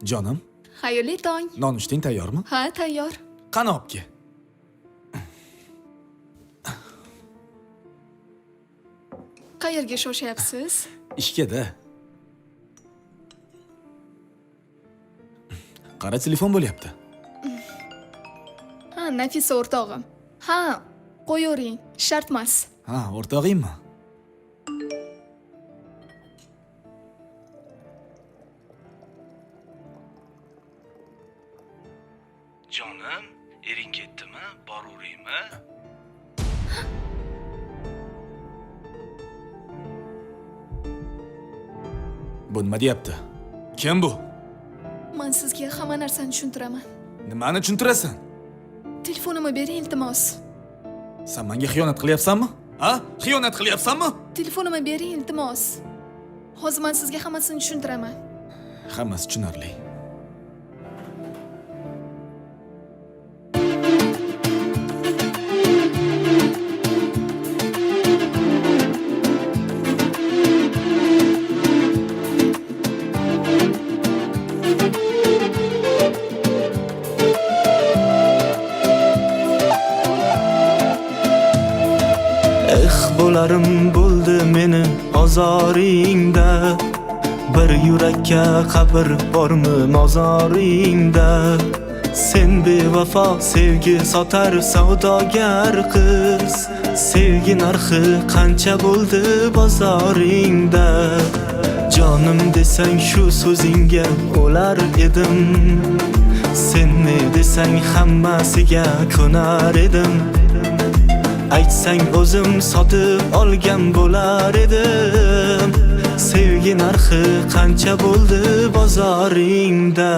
Jonim, Xayrli tong. nonushting tayyormi? Ha, tayyor. Qani olib kel. Qayerga shoshyapsiz? Ishga-da. Qara, telefon bo'lyapti. Ha, Nafisa o'rtog'im. Ha, qo'yavering, shart emas. Ha, o'rtog'ingmi? Jonim, ering ketdimi? Boraveraymi? Bu nima deyapti? Kim bu? Men sizga hamma narsani tushuntiraman. Nimani tushuntirasan? Telefonimni bering, iltimos. Sen menga xiyonat qilyapsanmi? Ha? Xiyonat qilyapsanmi? Telefonimni bering, iltimos. Hozir men sizga hammasini tushuntiraman. Hammasi tushunarli. Bo'larim bo'ldi meni ozoringda. Bir yurakka qabr bormi mozoringda? Sen bevafo sevgi sotar savdogar qiz. Sevgi narxi qancha bo'ldi bozoringda? Jonim desang shu so'zingga o'lar edim. Sen ne desang hammasiga ko'nar edim. Aytsang o'zim sotib olgan bo'lar edim. Sevgi narxi qancha bo'ldi bozoringda?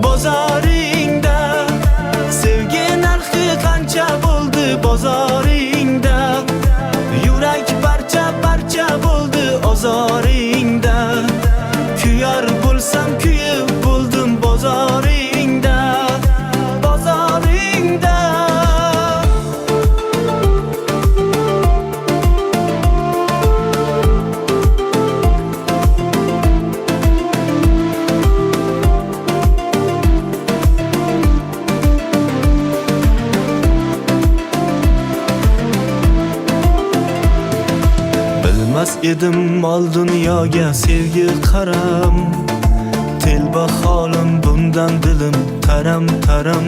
Bozoringda. Sevgi narxi qancha bo'ldi bozoringda? Yurak parcha parcha bo'ldi ozoringda. Kuyar bo'lsam kuyib bo'ldim bozoringda. Bozoringda. Bilmas edim mol dunyoga sevgi qaram. Telba holim bundan dilim taram taram.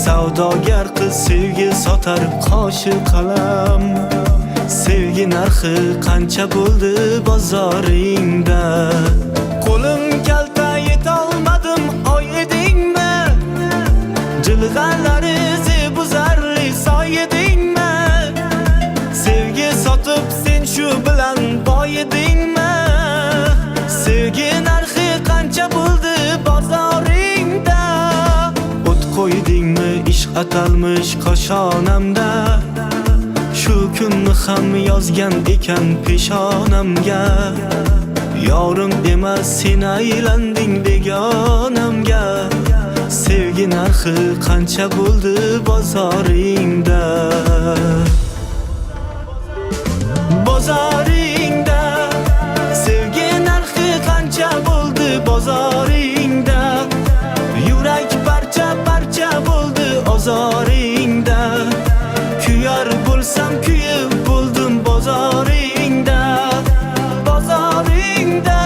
Savdogar qiz sevgi sotar qoshi qalam. Sevgi narxi qancha bo'ldi bozoringda? Qo'lim kalta yetolmadim oy edingmi? Jilg'alari zebuzarli soy edingmi? Sevgi sotib sen shu bilan boy edingmi? Sevgi narxi qancha bo'ldi bozoringda? O't qo'ydingmi ishq atalmish qoshonamda? Shu kunni ham yozgan ekan peshonamga. Yorim emas sen aylanding begonamga. Sevgi narxi qancha bo'ldi bozoringda? Bozoringda. Sevgi narxi qancha bo'ldi bozoringda? Yurak parcha parcha bo'ldi ozoringda. Kuyar bo'lsam kuyib bo'ldim bozoringda. Bozoringda.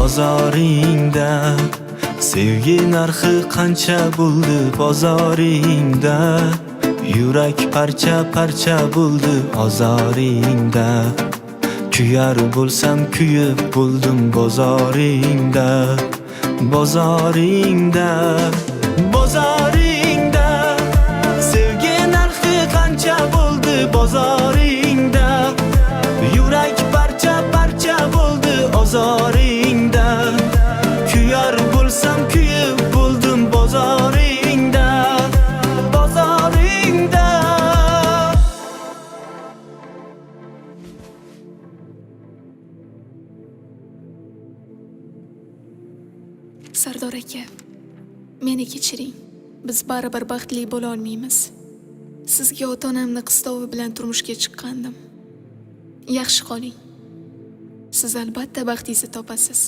Bozoringda. Sevgi narxi qancha bo'ldi bozoringda? Yurak parcha parcha bo'ldi ozoringda. Kuyar bo'lsam kuyib bo'ldim bozoringda. Bozoringda. Bozoringda. Sevgi narxi qancha bo'ldi bozoringda? Yurak parcha parcha bo'ldi ozoringda. Kuyar bo'lsam kuyib bo'ldim bozoringda. Bozoringda. Sardor aka, meni kechiring. Biz baribir baxtli bo'la olmaymiz. Sizga ota-onamni qistovi bilan turmushga chiqqandim. Yaxshi qoling. Siz albatta baxtingizni topasiz.